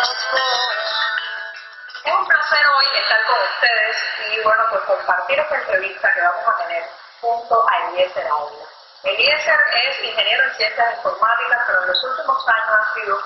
Es un placer hoy estar con ustedes y bueno, pues compartir esta entrevista que vamos a tener junto a Eliezer Ávila. Eliezer es ingeniero en ciencias informáticas, pero en los últimos años ha sido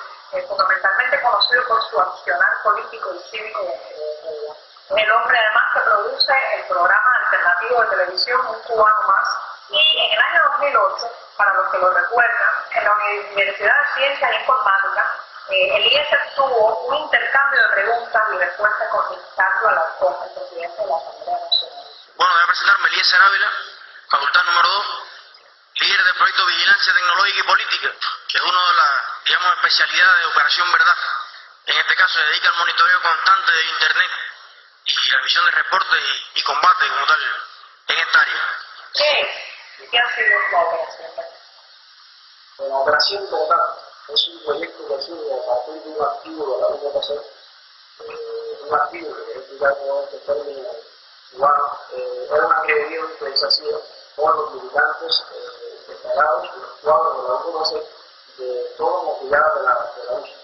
fundamentalmente conocido por su accionar político y cívico en Cuba. Es el hombre además que produce el programa alternativo de televisión Un Cubano Más, y en el año 2008, para los que lo recuerdan, en la Universidad de Ciencias e Informática, Eliezer tuvo un intercambio de preguntas y respuestas con Ricardo Alarcón, el presidente de la Asamblea Nacional. Bueno, voy a presentarme Eliezer Ávila, facultad número 2, líder del proyecto Vigilancia Tecnológica y Política, que es una de las, digamos, especialidades de Operación Verdad. En este caso se dedica al monitoreo constante de Internet y la emisión de reportes y combate como tal en esta área. ¿Qué es? ¿Y qué ha sido la Operación Verdad? La Operación Verdad es un proyecto que surge a partir de un activo de la VPC, un activo que es utilizado con este término cubano, era una rebelión que se hacía por los militantes declarados y los cuadros de la VPC de todos los lugares de la UCI.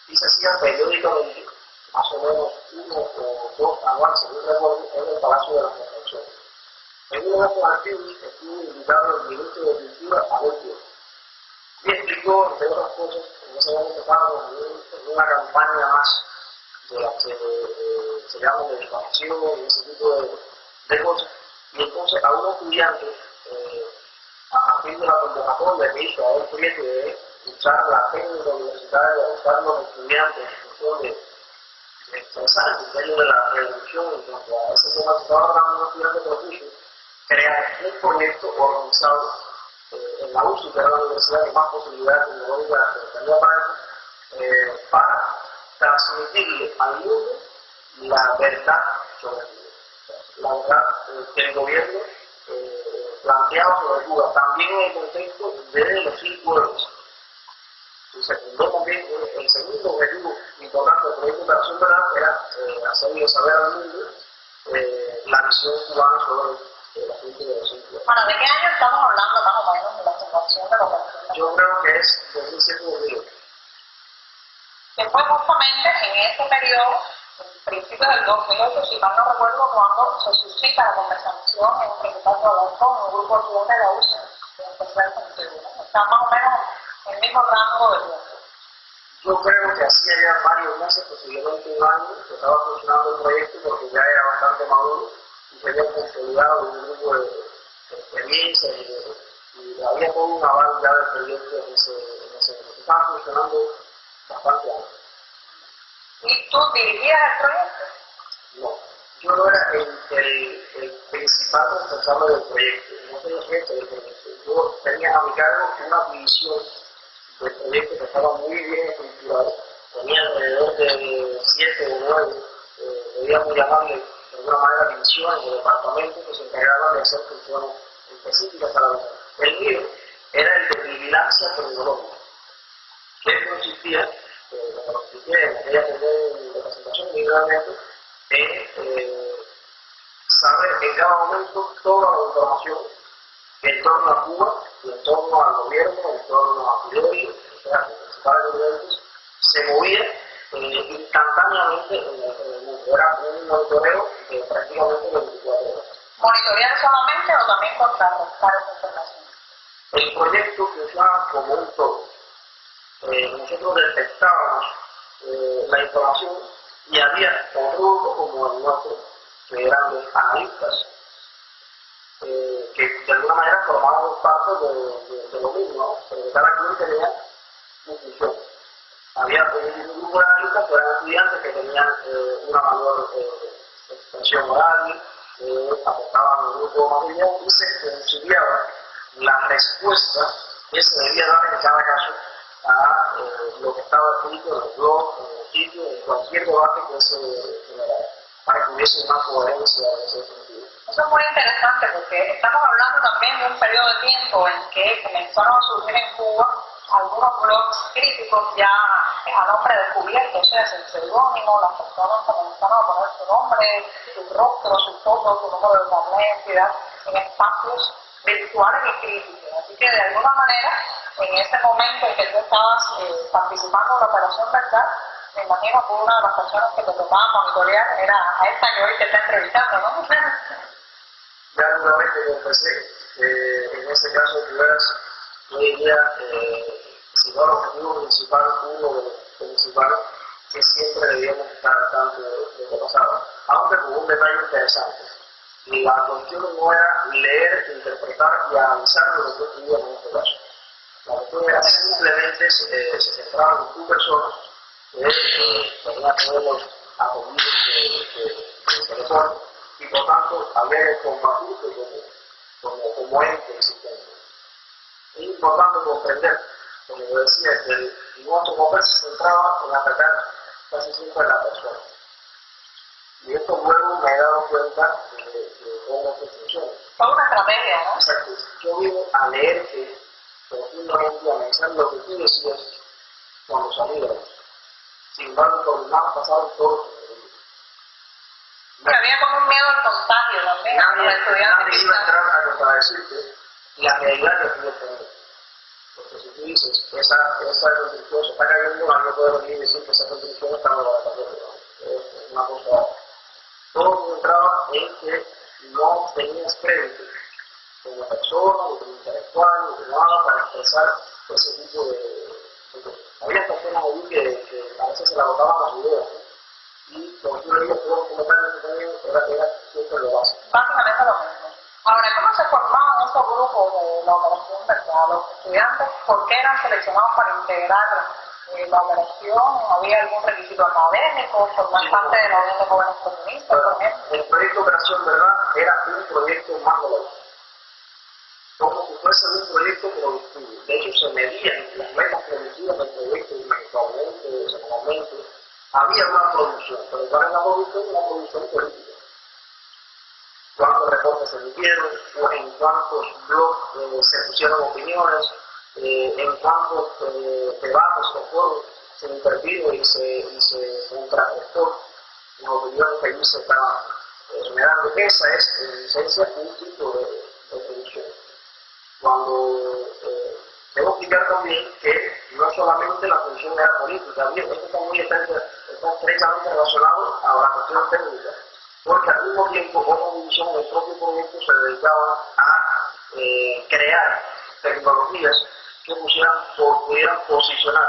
Y se hacía periódicamente, más o menos uno o dos anuales, según recuerdo, en el Palacio de las Convenciones. En uno de estos activos estuvo invitado el ministro de Cultura, Abel Díaz, y explicó, entre otras cosas, en ese momento estábamos en una campaña más de las que se llama de difamación y ese tipo de cosas, y entonces a unos estudiantes, a partir de la convocatoria que hizo a un proyecto de usar la técnica universitaria, usar los estudiantes en función de expresar el criterio de la revolución en cuanto a ese tema que estaba hablando un estudiante propuso, crear un proyecto organizado en la UCI, que era la universidad que más posibilidades tecnológicas tenía para transmitirle al mundo la verdad sobre Cuba. La verdad que el gobierno planteaba sobre Cuba, también en el contexto de elegir pueblos. Y secundó también el segundo objetivo importante del proyecto de Operación Verdad era hacerle saber al mundo la visión cubana sobre la política de los cubana. Bueno, ¿de qué año estamos hablando más o menos de la fundación de la Operación Verdad? Yo creo que es 2007-2008. Que fue justamente en ese periodo, en principios del 2008, si mal no recuerdo, cuando se suscita la conversación entre Ricardo Alarcón y un grupo de estudiantes de la UCI, en especial con Segura. Está más o menos en el mismo rango de tiempo. Yo creo que hacía ya varios meses, posiblemente un año, que estaba funcionando el proyecto porque ya era bastante maduro y se había consolidado un grupo de experiencias y había todo un aval ya del proyecto en ese momento. Estaba funcionando bastante años. ¿Y tú dirigías el proyecto? No, yo no era el principal responsable del proyecto, no soy el jefe del proyecto. Yo tenía a mi cargo una división del proyecto que estaba muy bien estructurado. Tenía alrededor de 7 o 9, podríamos llamarle de alguna manera divisiones o departamentos que se encargaban de hacer funciones específicas para la. El mío era el de vigilancia tecnológica, que consistía, como lo expliqué en aquella primera presentación, individualmente, en saber en cada momento toda la información en torno a Cuba, en torno al gobierno, en torno a Fidel, o sea, los principales gobiernos, se movía instantáneamente en el mundo. Era un monitoreo de prácticamente 24 horas. ¿Monitorear solamente o también contrarrestar esa información? El proyecto funciona como un todo. Nosotros detectábamos la información y había otro grupo como el nuestro, que eran los analistas, que de alguna manera formábamos parte de lo mismo, ¿no? Pero cada quien tenía su función. Había un grupo de analistas que eran estudiantes que tenían una mayor expresión oral, aportaban un grupo material y se conciliaba la respuesta que se debía dar en cada caso a lo que estaba escrito en el blog, en el sitio, en cualquier debate que se generara, para que hubiese una coherencia en ese sentido. Eso es muy interesante porque estamos hablando también de un periodo de tiempo en que comenzaron a surgir en Cuba algunos blogs críticos ya a nombre descubierto, o sea, sin seudónimo, las personas comenzaron a poner su nombre, su rostro, su foto, su número de carnet de identidad en espacios virtuales y críticas. Así que de alguna manera, en ese momento en que tú estabas participando en la Operación Verdad, me imagino que una de las personas que te tocaba monitorear era a esta que hoy te está entrevistando, ¿no? Ya nuevamente confesé que en ese caso yo diría, si no el objetivo principal, uno de los principales, que siempre debíamos estar al tanto de lo que pasaba, aunque con un detalle interesante. La cuestión no era leer, interpretar y analizar lo que ocurría en este caso. La cuestión era simplemente se centraba en tu persona, que tenía modelos apellidos de teléfono, y por tanto había que combatirse como ente existente. Es importante comprender, como yo decía, que nuestro papel se centraba en atacar casi siempre a la persona. Y esto luego me he dado cuenta de cómo se funciona. Fue una estrategia, ¿no? Exacto. Yo vivo a leerte profundamente, a analizar lo que tú decías cuando salías. Sin embargo, por nada pasaron todos los estudiantes. Había como un miedo al contagio también. Nadie iba a entrar a contradecirte la realidad que tú tienes. Porque si tú dices, esa construcción se está cayendo, nadie puede venir y decir que esa construcción está levantando. Es una cosa. Todo entraba en que no tenías crédito como persona, como intelectual, ni nada para expresar ese tipo de. Había personas allí que a veces se la botaban las ideas, ¿no? Y como tú le digas, todos los comentarios que tenían era siempre lo básico. Básicamente lo mismo. Ahora, ¿cómo se formaban estos grupos de la Operación Verdad? Los estudiantes, ¿por qué eran seleccionados para integrar la operación? ¿Había algún requisito académico? ¿Formar parte de la Unión de Jóvenes Comunistas, por ejemplo? El proyecto Operación Verdad era un proyecto macro, como si fuese un proyecto productivo. De hecho, se medían las metas producidas del proyecto mensualmente, semanalmente. Había una producción, pero ¿cuál es la producción? Una producción política. ¿Cuántos reportes se emitieron? ¿En cuántos blogs se pusieron opiniones? ¿En cuántos debates o foros se intervino y se contrarrestó las opiniones que allí se estaban generando? Esa es, en esencia, un tipo de producción. Cuando debo explicar también que no solamente la función era política, esto está muy estrechamente relacionado a la cuestión técnica, porque al mismo tiempo otra división del propio proyecto se dedicaba a crear tecnologías que pudieran posicionar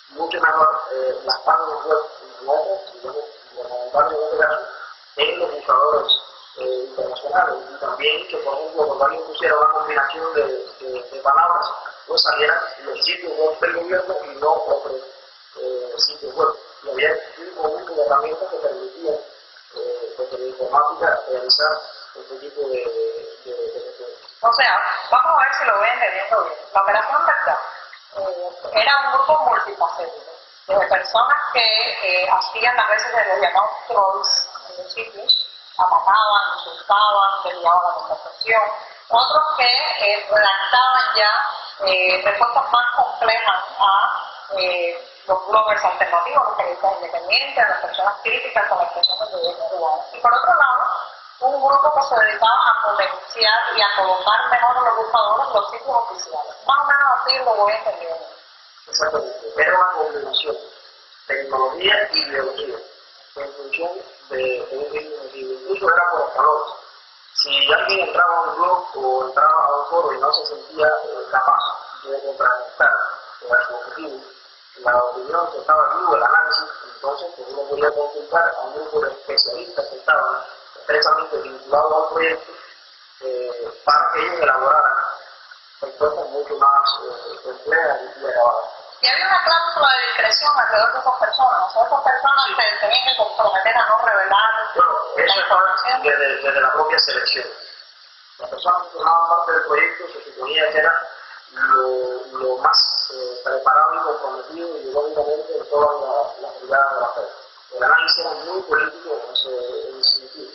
mucho mejor las páginas web nuestras, digamos, fundamentales en este caso, en los buscadores internacionales, y también que, por ejemplo, cuando alguien pusiera una combinación de palabras, pues salieran los sitios web del gobierno y no otros sitios web. Y había un conjunto de herramientas que permitían desde la informática realizar este tipo de cuestiones. O sea, vamos a ver si lo voy entendiendo bien. La Operación Verdad era un grupo multifacético, de personas que hacían a veces de los llamados trolls en los sitios, atacaban, insultaban, desviaban la conversación, otros que redactaban ya respuestas más complejas a los bloggers alternativos, los periodistas independientes, a las personas críticas con las expresiones del gobierno cubano. Y por otro lado, un grupo que se dedicaba a potenciar y a colocar mejor en los buscadores los sitios oficiales. Más o menos así lo voy entendiendo. Exactamente. Era una combinación, tecnología y ideología, en función de un mismo motivo. Incluso era por escalones. Si alguien entraba a un blog o entraba a un foro y no se sentía capaz de contrarrestar con su objetivo, la opinión que estaba allí o el análisis, entonces pues uno podía consultar a un grupo de especialistas que estaban estrechamente vinculados al proyecto para que ellos elaboraran respuestas mucho más complejas y acabadas. Y había una cláusula de discreción alrededor de esas personas. O sea, esas personas se tenían que comprometer a no revelar Eso estaba desde la propia selección. Las personas que formaban parte del proyecto se suponía que eran lo más preparado y comprometido ideológicamente en todas las brigadas de la fe. El análisis era muy político en ese sentido.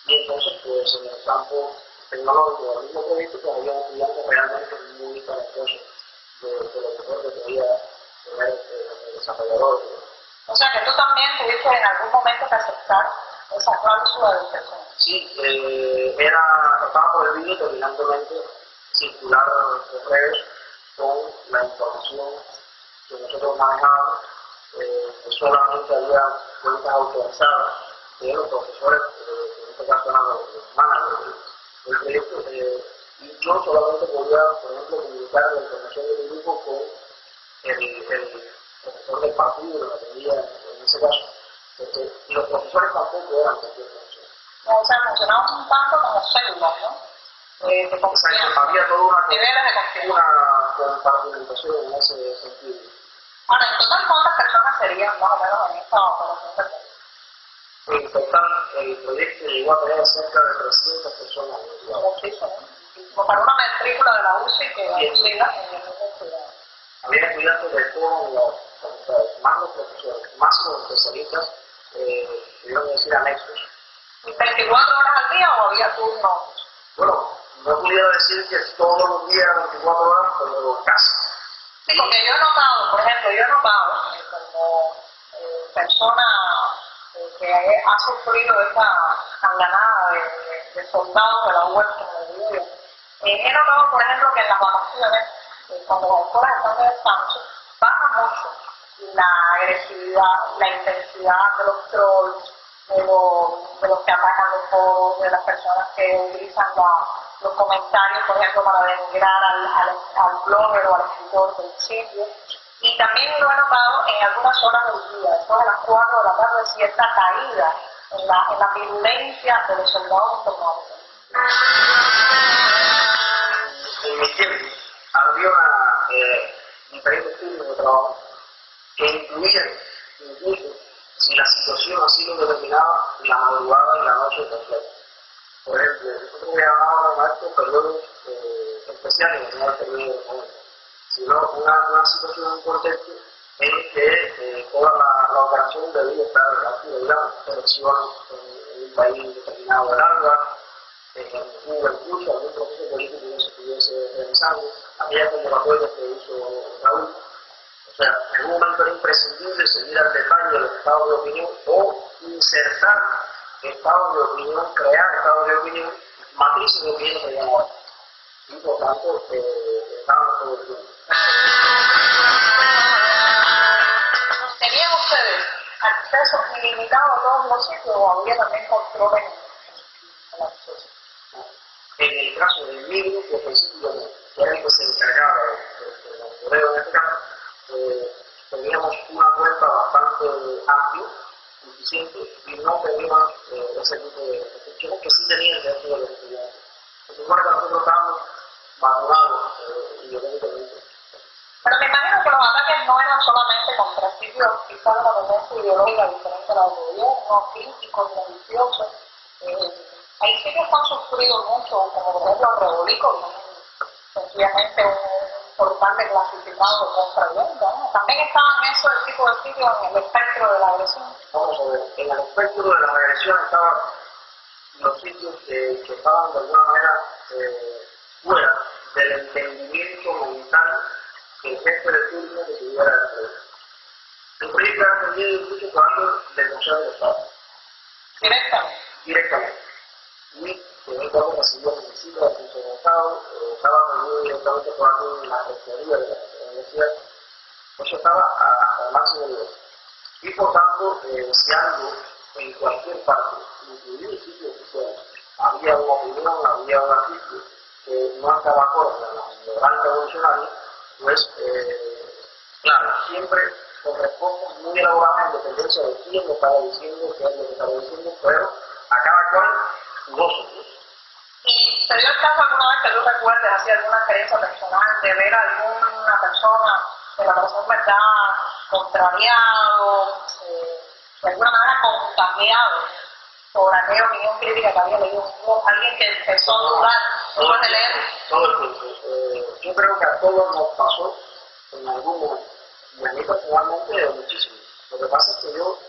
Y entonces, pues en el campo tecnológico del mismo proyecto, pues había estudiantes realmente muy talentosos de lo mejor que podía tener el desarrollador. O sea que tú también tuviste en algún momento que aceptar esa cláusula de excepción? Sí, estaba prohibido terminantemente circular correos con la información que nosotros manejábamos, que solamente había cuentas autorizadas de los profesores, en este caso eran los managers del proyecto, y yo solamente podía, por ejemplo, comunicar la información del grupo con el profesor del partido que lo atendía en ese caso, porque los profesores tampoco eran cualquier profesor. O sea, funcionaba un tanto como células, ¿no? De confianza. Había toda niveles de confianza. una compartimentación en ese sentido. Ahora, en total, ¿cuántas personas serían más o menos en esta operación de proyecto? En total, el proyecto llegó a tener cerca de 300 personas en el lugar. Muchísimo, como para una matrícula de la UCI que siga en el mismo estudiante. Había estudiantes de todas las facultades, más los profesores, más los especialistas, pudieron decir anexos. ¿Y 24 horas al día o había turnos? Bueno, no pudiera decir que todos los días 24 horas, pero casi. Sí, porque yo he notado, por ejemplo, como persona que ha sufrido esta andanada de soldados de la web, como digo, he notado, por ejemplo, que en las vacaciones, cuando las escuelas están de descanso, baja mucho la agresividad, la intensidad de los trolls, de los que atacan los foros, de las personas que utilizan los comentarios, por ejemplo, para denigrar al blogger o al escritor del sitio. Y también lo he notado en algunas horas del día, después de las 4 de la tarde, cierta caída en la virulencia de los soldados informáticos. En mi tiempo, había diferentes turnos de trabajo que incluían, incluso, si la situación así lo determinaba, la madrugada y la noche completa. Por ejemplo, nosotros llamábamos a estos periodos especiales, que no el periodo de momento, sino una situación, un contexto en que toda la operación debía estar activa, digamos, elecciones en un país determinado del ALBA, en Cuba incluso, algún proceso político que se estuviese realizando, aquellas convocatorias que hizo Raúl. O sea, en un momento era imprescindible seguir al detalle de los estados de opinión o insertar estados de opinión, crear estados de opinión, matrices de opinión que llamamos. Y por tanto, estábamos todo el tiempo. ¿Tenían ustedes acceso ilimitado a todos los sitios o había también controles en la acceso? En el caso del mismo, que específicamente era el que se encargaba del monitoreo en este caso, teníamos una cuenta bastante amplia, suficiente, y no teníamos ese tipo de restricciones que sí tenían dentro de los estudiantes. Se supone que nosotros estábamos vacunados ideológicamente. Pero me imagino que los ataques no eran solamente contra sitios quizás de la tendencia ideológica diferente a la del gobierno, críticos, religiosos. Hay sitios que han sufrido mucho, como por ejemplo Rebolico, sencillamente un portal de clasificado de compra-venta, ¿no? También estaban esos tipos de sitios en el espectro de la agresión. Vamos a ver, en el espectro de la agresión estaban los sitios que estaban de alguna manera fuera del entendimiento mental que el jefe de turno que tuviera el proyecto. El proyecto era atendido incluso por algo del Consejo de Estado. Directamente. Y de vez en cuando recibía visitas del Consejo de Estado, estaba atendido directamente por alguien en la rectoría de la universidad. Eso estaba hasta el máximo nivel. Y por tanto, si algo en cualquier parte, incluido sitios oficiales, había una opinión, había un artículo que no estaba acorde a la moral revolucionaria, pues, claro, siempre con respuestas muy elaboradas en dependencia de quién lo estaba diciendo, qué es lo que estaba diciendo, pero a cada cual gozo. ¿Y se dio el caso alguna vez que tú recuerdes así alguna experiencia personal de ver a alguna persona de la razón verdad contrariado, de alguna manera contagiado por aquella opinión crítica que había leído, alguien que empezó a dudar después de leer? Todo el tiempo. Yo creo que a todos nos pasó en algún momento. Y a mí personalmente muchísimo. Lo que pasa es que yo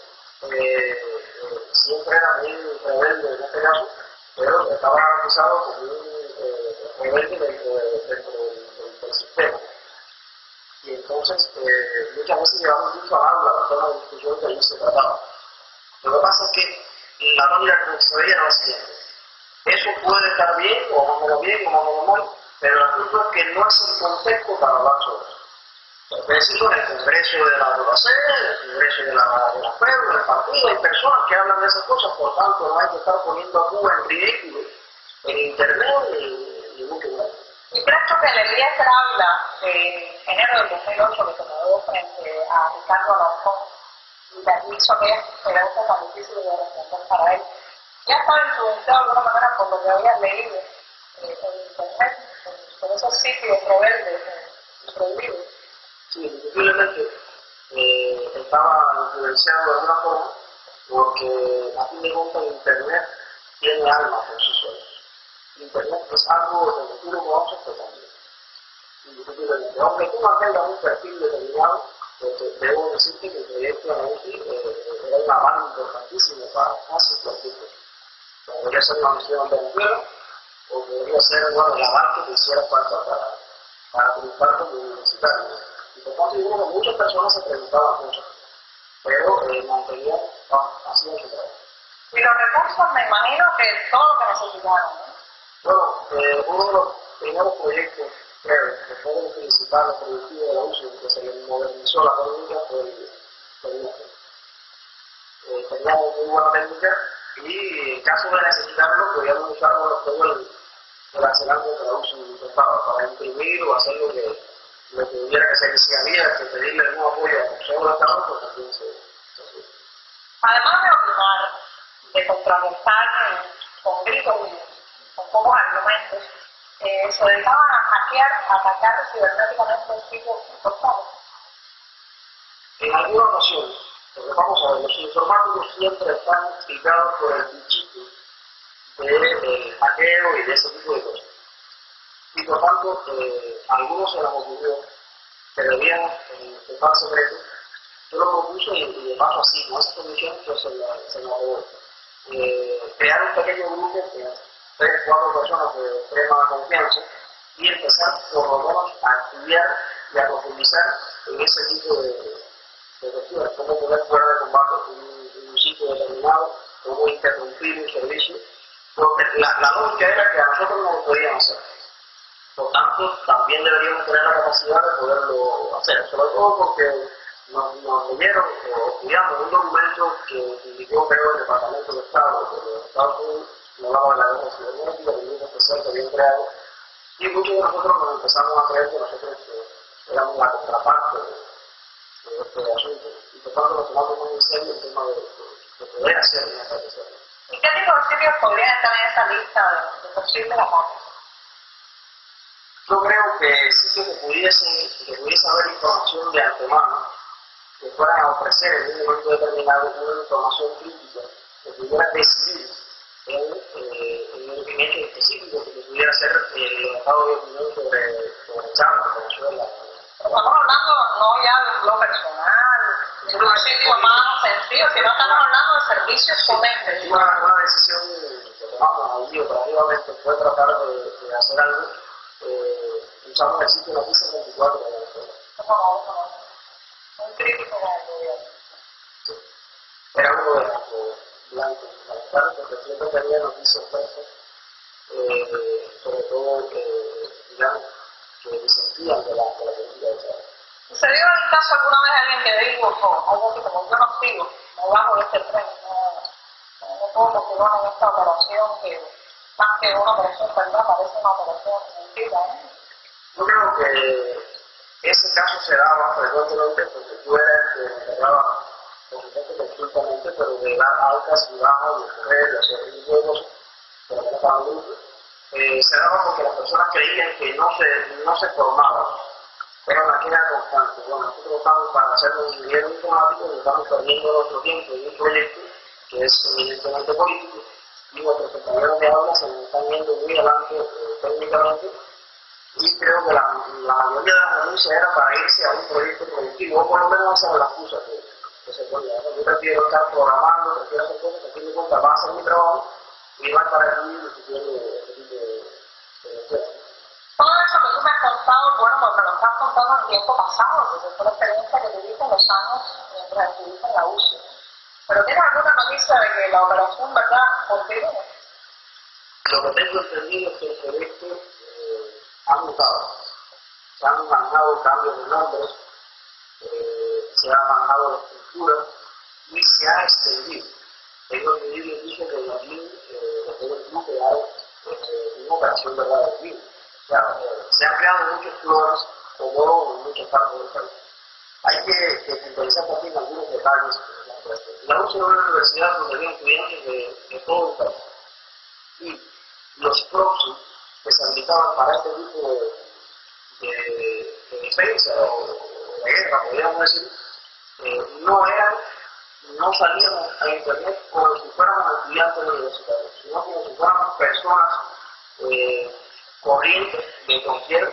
siempre era muy rebelde en este caso, pero estaba garantizado como un rebelde dentro del sistema. Y entonces muchas veces llevamos mucho a hablar la zona de discusión que allí se trataba. Lo que pasa es que la tónica que se veía era la siguiente. Eso puede estar bien, o más o menos bien, o más o menos mal, pero el asunto es que no es el contexto para hablar sobre eso. Es decir, en el Congreso de la UAC, en el Congreso de la FEU, en el partido, hay personas que hablan de esas cosas, por tanto no hay que estar poniendo a Cuba en ridículo en internet ni mucho más. Y creo que el Eliezer habla de enero del 2008 que se mudó frente a Ricardo Alarcón y le hizo aquellas preguntas tan difíciles de responder para él. Ya estaba influenciado de alguna manera por lo que había leído en internet, por esos sitios rebeldes y prohibidos. Sí, indiscutiblemente estaba influenciado de alguna forma porque a fin de cuentas internet tiene alma por sí solo. Internet es algo que tú lo conoces pero también. Indiscutiblemente. Aunque tú mantengas un perfil determinado, debo decirte que el proyecto de la UCI era una banda importantísima para casi cualquier cosa. Podría ser una misión en Venezuela o podría ser la banca que hiciera falta para triunfar como universitario. Y por tanto, yo creo que muchas personas se preguntaban cosas, pero mantenían así en su trabajo. Y los recursos, me imagino que todo lo que necesitaron, ¿no? Bueno, uno de los primeros proyectos, creo, que fue el principal productivo de la UCI, que se le modernizó la técnica, fue el INAFE. Teníamos muy buena técnica y en caso de necesitarlo, podíamos usarlo todo el arsenal que la UCI intentaba para imprimir o hacer lo que hubiera que hacer. Si había que pedirle algún apoyo al Consejo de Estado, pues también se hacía. Además de opinar, de contrarrestar con gritos y con pocos argumentos, se dedicaban a hackear, a atacar cibernéticamente sitios importantes. En alguna ocasión, porque vamos a ver, los informáticos siempre están picados por el bichito del hackeo y de ese tipo de cosas. Y por tanto, a algunos se les ocurrió que debían estar secretos. Yo lo propuse y de paso así, con esas condiciones que se me aprobó. Crear un pequeño grupo de 3 o 4 personas de extrema confianza y empezar por lo menos a estudiar y a profundizar en ese tipo de cuestiones, cómo poner fuera de combate un sitio determinado, cómo interrumpir un servicio, porque la lógica era que a nosotros no lo podían hacer. Por tanto, también deberíamos tener la capacidad de poderlo hacer, sobre todo porque nos leyeron o estudiamos un documento que indicó, creo, el Departamento de Estado de los Estados Unidos, que hablaba de la guerra cibernética, del grupo especial que habían creado, y muchos de nosotros nos empezamos a creer que nosotros éramos la contraparte de este asunto, y por tanto nos tomamos muy en serio el tema de poder hacer una ataque. ¿Y qué tipo de sitios podrían estar en esa lista de posibles ataques? Yo creo que sitios que pudiese haber información de antemano, que fueran a ofrecer en un momento determinado una información crítica, que pudiera decidir en un hecho específico, que pudiera ser el estado de opinión sobre Chávez, Venezuela. Estamos hablando no ya de un blog personal, de un sitio más sencillo, sino estamos hablando de servicios potentes. Una decisión que tomamos allí operativamente fue tratar de hacer algo. Usamos el sitio Noticias 24 de Venezuela. Muy crítico con el gobierno. Sí. Era uno de los blancos fundamentales, porque siempre tenía noticias fuertes, sobre todo, digamos, que disentían de la política de Chávez. ¿Se dio el caso alguna vez a alguien que dijo, algo así como yo no sigo, me bajo de este tren, no puedo continuar en esta operación que más que una operación verdad parece una operación mentira, ¿eh? Yo creo que ese caso se daba frecuentemente porque tú eras el que encargaba, por supuesto, conjuntamente, pero de dar altas y bajas y correr y hacer ese tipo de cosas, pero no para el grupo. Se daba porque las personas creían que no se formaban, era una queja constante. Bueno, nosotros estamos para hacer un ingeniero informático y estamos perdiendo nuestro tiempo en un proyecto que es evidentemente político y nuestros compañeros de aula se nos están yendo muy adelante técnicamente. Y creo que la mayoría de las renuncias era para irse a un proyecto productivo, o por lo menos esa era la excusa que se ponía. Yo prefiero estar programando, prefiero hacer cosas que a fin de cuentas va a hacer mi trabajo y va a estar aquí discutiendo este tipo de cosas. Todo eso que tú me has contado, bueno, pues me lo estás contando en el tiempo pasado, porque fue la experiencia que tuviste en los años mientras estuviste en la UCI. ¿Pero tienes alguna noticia de que la operación, verdad, continúa? Lo que tengo entendido es que el proyecto ha mutado. Se han manejado cambios de nombres, se ha manejado la estructura y se ha extendido. Tengo entendido incluso que en Berlín, desde el grupo hay una operación verdad de Berlín. Se han creado muchos flores como en muchas partes del país. Hay que puntualizar también algunos detalles. La UCE era una universidad donde había estudiantes de todo el país. Y los proxy que se habilitaban para este tipo de defensa o de guerra, podríamos decir, no salíamos a internet como si fuéramos estudiantes universitarios, sino como si fuéramos personas corrientes de cualquier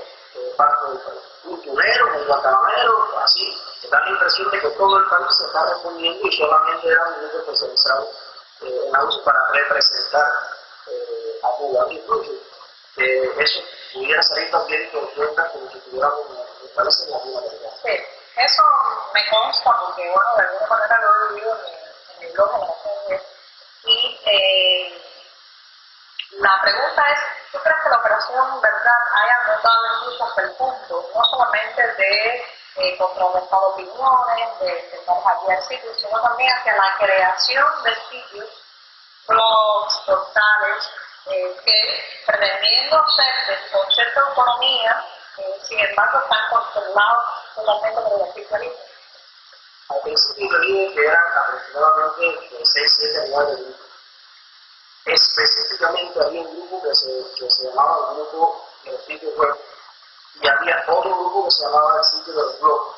parte del país. Un tunero, un guantanamero, así, que da la impresión de que todo el país se está respondiendo y solamente era un grupo especializado en la UCE para representar a Cuba. Incluso eso pudiera salir también por cuenta como si tuviéramos un país en la Latinoamérica. Sí, eso me consta porque, bueno, de alguna manera lo he vivido en el blog de Generación 10. Y la pregunta es, ¿tú crees que la operación, verdad, haya notado incluso hasta el punto, no solamente de contrarrestar opiniones, de intentar hackear sitios, sino también hacia la creación de sitios, blogs, portales, que pretendiendo ser con cierta autonomía, sin embargo están controlados totalmente por el oficialismo? Al principio yo dije que eran aproximadamente 6-7 años de grupo. Específicamente había un grupo que se llamaba el grupo del sitio web y había otro grupo que se llamaba el sitio del blog,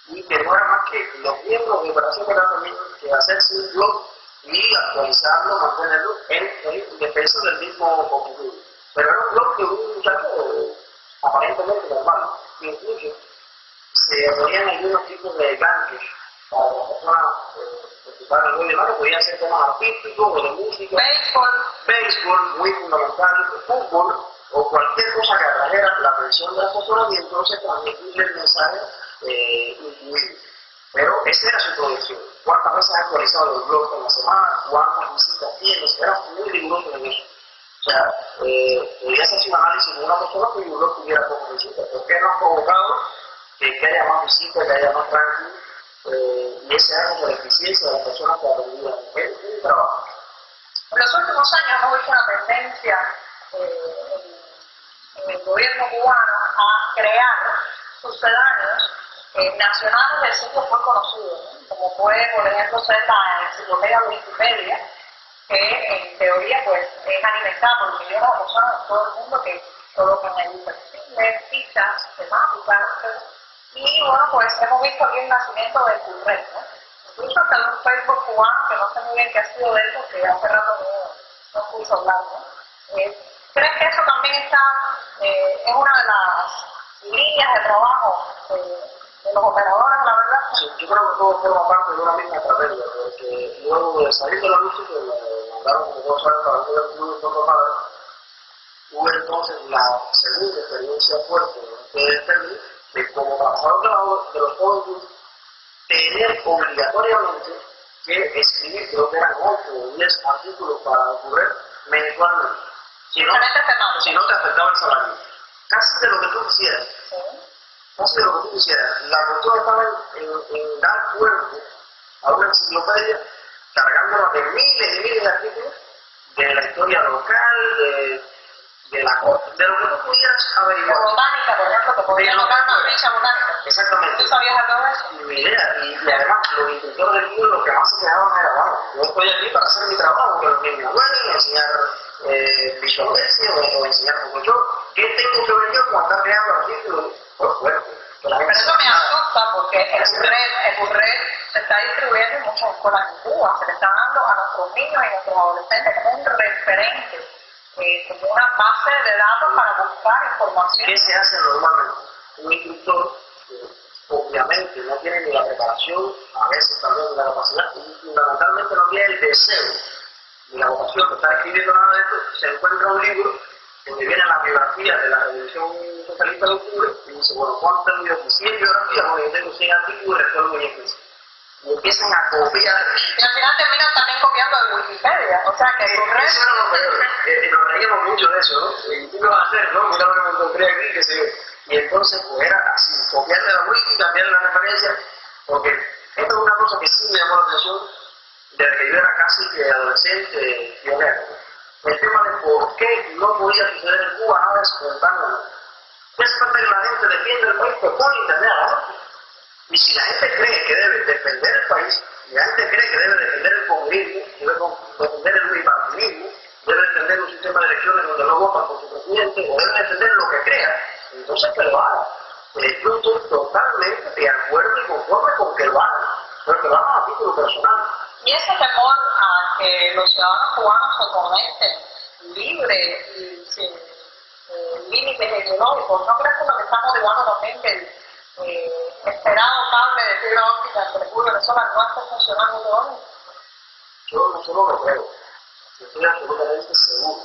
y que no era más que los miembros de Operación Verdad tenían que hacerse un blog y actualizarlo, mantenerlo en defensa del mismo objetivo. Pero era un blog de un muchacho aparentemente normal, incluso se ponían algunos tipos de ganchos para las personas participaran en el demás, podían ser temas artísticos o de música, béisbol, muy fundamental, fútbol o cualquier cosa que atrajera la atención de las personas y entonces transmitirle el mensaje incluido. Pero esa era su producción. ¿Cuántas veces ha actualizado el blog en la semana? ¿Cuántas visitas tienes? Era muy riguroso en eso. O sea, podía hacerse un análisis de una persona que un blog tuviera pocas visitas. ¿Por qué no ha provocado que haya más visitas, que haya más ranking? Y ese era la eficiencia de las personas que aprendían. Es un trabajo. En los últimos años hemos visto una tendencia en el gobierno cubano a crear sucedáneos nacionales de sitios muy conocidos, ¿no? Como puede, por ejemplo, ser la enciclopedia Wikipedia, que en teoría pues es alimentada por millones de personas en todo el mundo que colocan ahí perfiles, fichas, temáticas, etc. Y bueno, pues hemos visto aquí el nacimiento del Pulret, ¿no? Incluso hasta un Facebook cubano, que no sé muy bien qué ha sido de él, porque hace rato no puso hablar, ¿no? ¿Crees que eso también está en una de las líneas de trabajo de los operadores, la verdad? Sí, yo creo que todo forma parte de una misma estrategia, porque luego de salir de la lucha, que me mandaron como 2 años para hacer el club de padre, tuve entonces la segunda experiencia fuerte de Berlín, de como trabajador de los jóvenes, tener obligatoriamente que escribir, creo que eran 8 o 10 artículos para ocurrir mensualmente. Si no te afectaba el salario. Casi de lo que tú quisieras. Casi de lo que tú quisieras. La cuestión estaba en dar cuerpo a una enciclopedia cargándola de miles y miles de artículos de la historia local, de la corte, de lo que tú pudieras averiguar. De botánica, por ejemplo, que podría tocar una ficha botánica. Exactamente. ¿Tú sabías algo de eso? Ni idea. Y además, los instructores del libro lo que más se quedaban era, bueno, yo estoy aquí para hacer mi trabajo, que los niños duelen, enseñar Visual Basic o enseñar Photoshop. ¿Qué tengo que ver yo con estar creando artículos? Por suerte. Pero eso me asusta porque el Pulret se está distribuyendo en muchas escuelas en Cuba. Se le está dando a nuestros niños y nuestros adolescentes como un referente, como una base de datos para buscar información. ¿Qué se hace normalmente? Un instructor obviamente no tiene ni la preparación, a veces también la capacidad, y fundamentalmente no tiene el deseo ni la vocación de estar escribiendo nada de esto. Se encuentra un libro donde viene la biografía de la Revolución Socialista de Octubre y dice, bueno, ¿cuántas biografías? 100 biografías, bueno, yo tengo 100 artículos y resuelvo mi escrito. y empiezan a copiar. Y al final terminan también copiando de Wikipedia, o sea que Eso era lo peor. Nos reíamos mucho de eso, ¿no? ¿Y tú qué vas a hacer, no? Mira lo que me encontré aquí, que se... Y entonces, pues era así, copiarle la wiki, cambiarle la referencia, porque esto es una cosa que sí me llamó la atención desde que yo era casi que adolescente, pionero. El tema de por qué no podía suceder en Cuba nada espontáneo. ¿Qué hace falta que la gente defienda el país? Pues pone internet a la gente. Y si la gente cree que debe defender el país, y la gente cree que debe defender el comunismo, debe defender el bipartidismo, debe defender un sistema de elecciones donde no votan por su presidente, o debe defender lo que crea, entonces que lo haga. Yo estoy totalmente de acuerdo y conforme con que lo hagan, pero que lo hagan a título personal. Y ese temor a que los ciudadanos cubanos se conecten libre y sin límites ideológicos, ¿no crees que lo que está motivando también que el esperado cable de fibra óptica entre Cuba y Venezuela no esté funcionando de hoy? Yo no solo lo creo, yo estoy absolutamente seguro,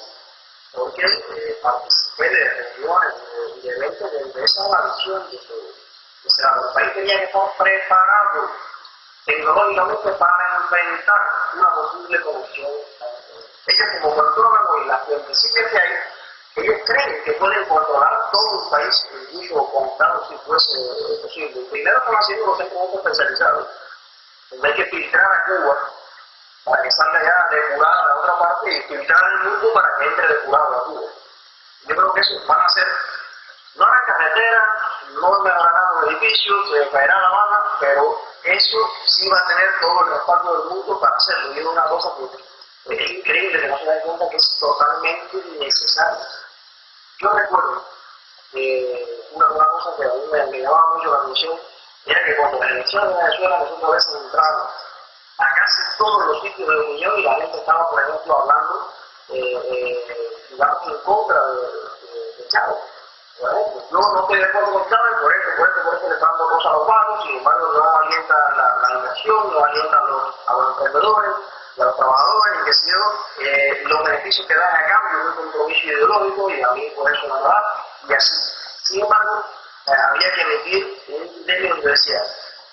porque participé de reuniones y de eventos de esa visión de que el país tenía que estar preparado tecnológicamente para enfrentar una posible conexión. Ellos, como controlan hoy las 27 que hay, ellos creen que pueden controlar todo el país, incluso conectado si fuese posible. Primero están haciendo los centros especializados, donde hay que filtrar a Cuba para que salga ya depurada de otra parte y filtrar el mundo para que entre depurado a Cuba. Yo creo que eso van a hacer, no harán carreteras, no mejorarán los edificios, se caerá la Habana, pero eso sí va a tener todo el respaldo del mundo para hacerlo. Y es una cosa que es increíble que no se den cuenta que es totalmente innecesaria. Yo recuerdo una cosa que a mí me llamaba mucho la atención, era que cuando las elecciones de Venezuela nosotros a veces entrábamos a casi todos los sitios de reunión y la gente estaba, por ejemplo, hablando, digamos, en contra de Chávez. Por ejemplo, yo no estoy de acuerdo con Chávez, por esto le están dando cosas a los pagos, sin embargo no alienta la inversión, no alienta a los emprendedores, a los trabajadores, y que sé yo, los beneficios que dan a cambio de un compromiso ideológico, y a mí por eso no me da, y así. Sin embargo, había que emitir un criterio que decía,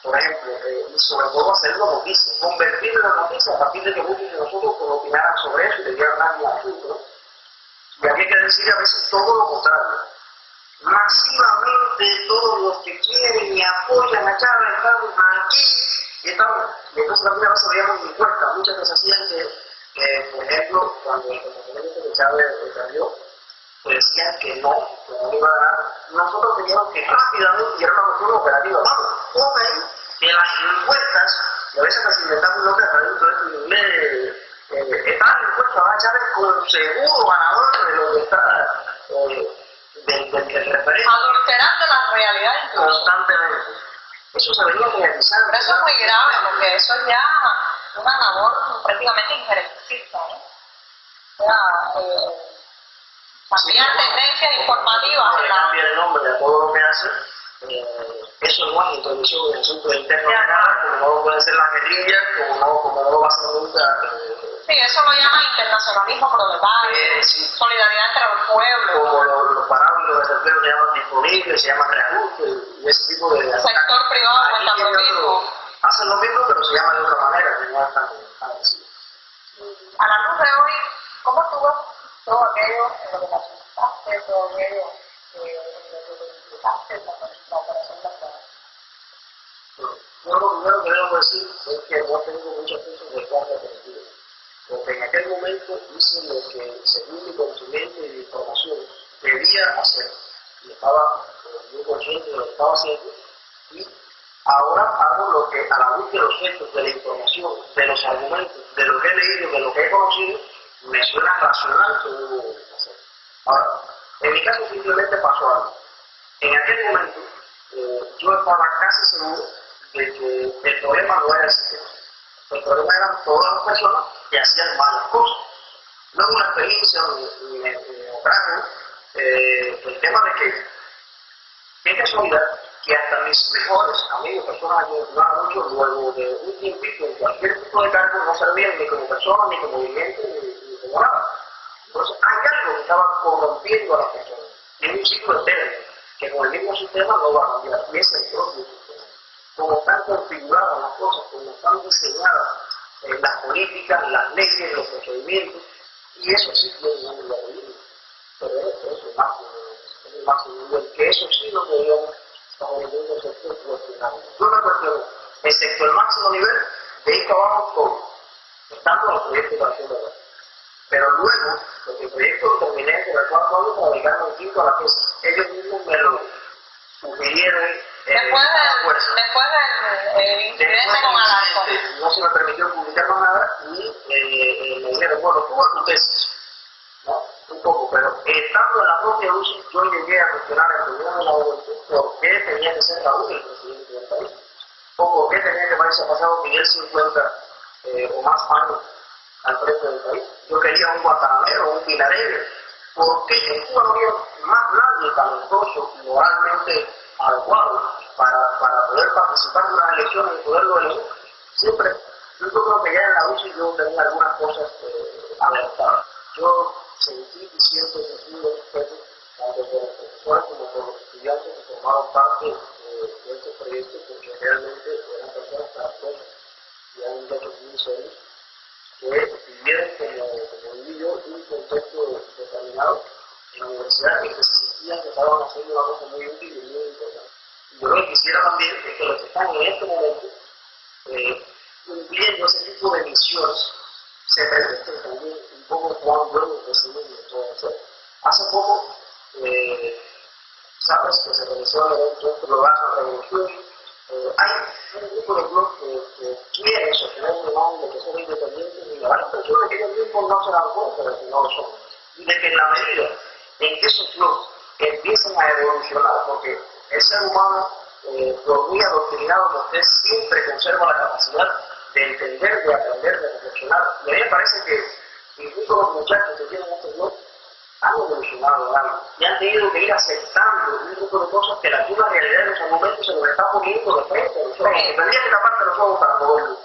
por ejemplo, y sobre todo hacerlo noticia, convertirlo en noticia a partir de que muchos de nosotros opinaran sobre eso y le dieran nadie al asunto, ¿no? Y había que decir a veces todo lo contrario. Masivamente todos los que quieren y apoyan a Chávez están aquí y entonces también a veces veíamos encuestas, muchas que se hacían que, por ejemplo, cuando el presidente de Chávez perdió, pues decían que no iba a ganar. Nosotros teníamos que rápidamente, y era una cuestión operativa, vamos, tomen que las encuestas, y a veces las inventamos locas dentro de esto en inglés, esta encuesta va a Chávez con seguro ganador de lo que está del referéndum. Adulterando la realidad incluso. Constantemente. Eso se venía realizando. Pero eso es muy grave, porque eso es ya una labor prácticamente injerencista, ¿no? O sea, cambiar tendencias informativas. No le cambia el nombre a todo lo que hace. Eso no es introducción en el asunto interno de nada, como no puede ser la guerrilla, como no va a ser nunca. Sí, eso lo llaman internacionalismo proletario, sí. Solidaridad entre los pueblos. Como los parámetros de desempleo se llaman disponibles, se llaman reajuste, y ese tipo de. Sector privado, el mismo. Hacen lo mismo, pero se llama de otra manera, que no es tan así. A la luz de hoy, ¿cómo tú ves todo aquello en lo que participaste, todo aquello en lo que te implicaste con la operación de la Yo lo primero que debo decir es que no tengo muchas cosas de carga positiva, porque en aquel momento hice lo que, según mi conocimiento y mi información, debía hacer, y estaba muy consciente de lo que estaba haciendo, y ahora hago lo que, a la luz de los hechos, de la información, de los argumentos, de lo que he leído, de lo que he conocido, me suena racional que debo hacer. Ahora, en mi caso simplemente pasó algo. En aquel momento, yo estaba casi seguro de que el problema no era el sistema. El problema eran todas las personas que hacían malas cosas. Luego una experiencia me trajo el tema de que qué casualidad que hasta mis mejores amigos, personas que me ayudaban mucho, luego de un tiempito en cualquier tipo de cargo no servían ni como persona, ni como dirigente, ni como nada. Entonces hay algo que estaba corrompiendo a las personas. Y es un ciclo eterno, que con el mismo sistema no va a cambiar, y es el propio sistema. como están configuradas las cosas, como están diseñadas las políticas, las leyes, los procedimientos, y eso sí tiene un nivel de límite. Pero eso es el máximo nivel, que eso sí lo deberíamos estar viendo el sector cuestionable. Yo me cuestiono, excepto el máximo nivel, de ahí para abajo todo, estando en el proyecto de la Nación de la. Pero luego, porque el proyecto lo terminé por el cuarto año para dedicarme un quinto a la tesis, ellos mismos me lo sugirieron. Después del incidente con Alarcón. No se me permitió publicar más nada y me dijeron, bueno, tú a tu tesis, ¿no? Un poco, pero estando en la propia UCI, yo llegué a cuestionar el gobierno de la juventud por qué tenía que ser Raúl el presidente del país, o por qué tenía que haberse pasado Miguel 50 o más años al frente del país. Yo quería un guantanamero, un pilareño, porque en Cuba no había más nadie talentoso y moralmente adecuado para poder participar en unas elecciones y poderlo elegir. Siempre, yo creo que ya en la UCI yo tenía algunas cosas adelantadas. Yo sentí y siento sentido respeto tanto por los profesores como por los estudiantes que formaron parte de este proyecto, porque realmente eran personas talentosas y eran muchachos muy serios que vivieron como viví yo un contexto determinado en la universidad y que se sentían que estaban haciendo una cosa muy útil y muy importante. Y yo lo que quisiera también es que los que están en este momento cumpliendo ese tipo de misiones se pregunten también un poco cuán bueno recibimos todo eso. Hace poco, sabes que se realizó el evento este Global Revolución. Hay un grupo de blogs que quieren sostener un imagen de que son independientes y la impresión de que ellos mismos no se dan cuenta de que no lo son. Y de que en la medida en que esos blogs empiecen a evolucionar, porque el ser humano, por muy adoctrinado que usted, siempre conserva la capacidad de entender, de aprender, de reflexionar. Y a mí me parece que incluso los muchachos que tienen estos blogs han evolucionado en algo y han tenido que ir aceptando un grupo de cosas que la misma realidad en esos momentos se nos está poniendo de frente a nosotros. Que tendría que taparte los ojos para poderlo.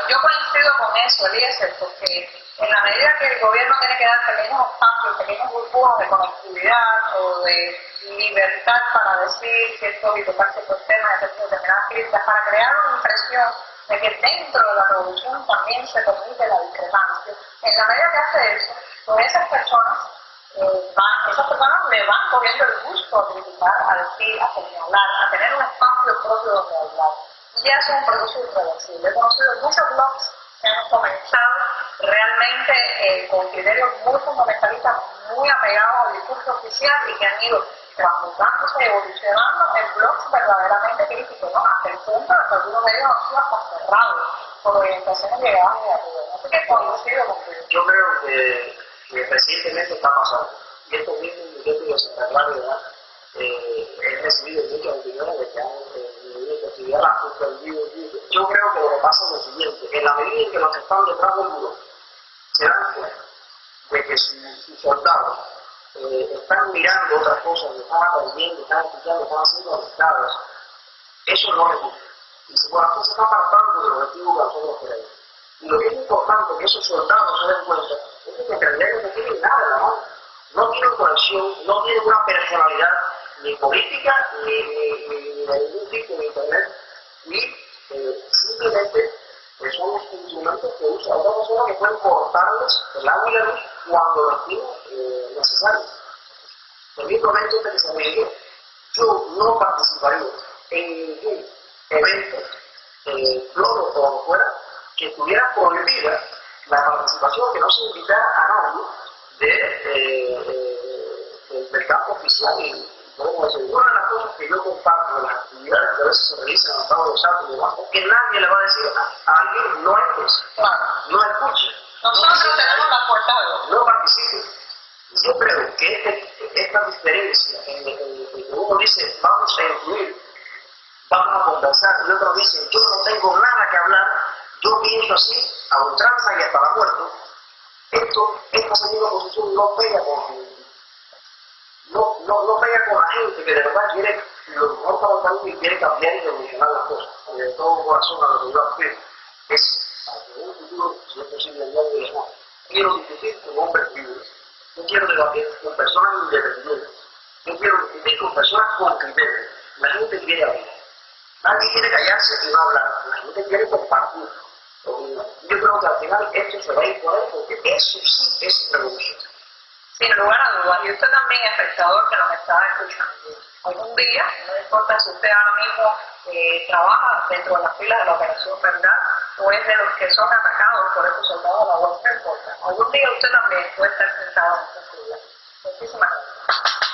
Yo coincido con eso, Eliezer, porque en la medida que el gobierno tiene que dar pequeños espacios, pequeños burbujas de conectividad o de libertad para decir ciertos y tocar ciertos temas, hacer determinadas críticas, para crear una impresión de que dentro de la revolución también se permite la discrepancia. En la medida que hace eso, pues esas personas le van cogiendo el gusto a criticar, a decir, a señalar, a tener un espacio propio donde hablar. Y ya es un proceso irreversible. He conocido muchos blogs que han comenzado realmente con criterios muy fundamentalistas, muy apegados al discurso oficial y que han ido transmutándose y evolucionando en blogs verdaderamente críticos, ¿no? Hasta el punto de que algunos de ellos han sido hasta cerrados por orientaciones llegadas negativas. Así que coincido contigo. Yo creo que recientemente está pasando. Y estos mismos muchachos de Santa Clara, ¿verdad? He recibido muchas opiniones de que han vivido esta actividad, han suspendido. Yo creo que lo que pasa es lo siguiente: en la medida en que los que están detrás del muro se dan cuenta de que sus soldados están mirando otras cosas, están aprendiendo, están escuchando, están haciendo amistades, eso no les gusta. Y si por aquí se está apartando del objetivo que nosotros queremos. Y lo que es importante que esos soldados se den cuenta es que en realidad ellos no tienen nada en la mano. No tienen conexión, no tienen una personalidad ni política, ni de ningún tipo de internet, y simplemente son los instrumentos que usa otra persona que pueden cortarles el agua y la luz cuando lo estimen necesario. Permítame que se me diga, yo no participaría en ningún evento, floro o donde fuera, que estuviera prohibida la participación, que no se invitara a nadie del campo oficial. Y podemos decir, una de las cosas que yo comparto de las actividades que a veces se realizan en Estado de Salto y demás, es que nadie le va a decir a alguien no entres, no escuche. Nosotros tenemos la puerta de los. No participe. Yo creo que esta diferencia en que uno dice vamos a incluir, vamos a conversar, y otros dicen yo no tengo nada que hablar, yo pienso así, a ultranza y hasta la muerte. Esta segunda posición no pega con no pega con la gente que de verdad quiere lo mejor para el país y quiere cambiar y revolucionar las cosas. Porque de todo corazón a lo que yo aspiro es a que en un futuro, si es posible, el nombre de quiero discutir con hombres libres. Yo quiero debatir con personas independientes. Yo quiero discutir con personas con criterios. La gente quiere hablar. Nadie quiere callarse y no hablar. La gente quiere compartir opinión. Yo creo que al final esto se va a imponer porque eso sí es revolución. Sin lugar a dudas, y usted también, espectador que nos está escuchando, algún día, no importa si usted ahora mismo trabaja dentro de las filas de la Operación Verdad o es de los que son atacados por estos soldados de la web, no importa. Algún día usted también puede estar sentado en esta fila. Muchísimas gracias.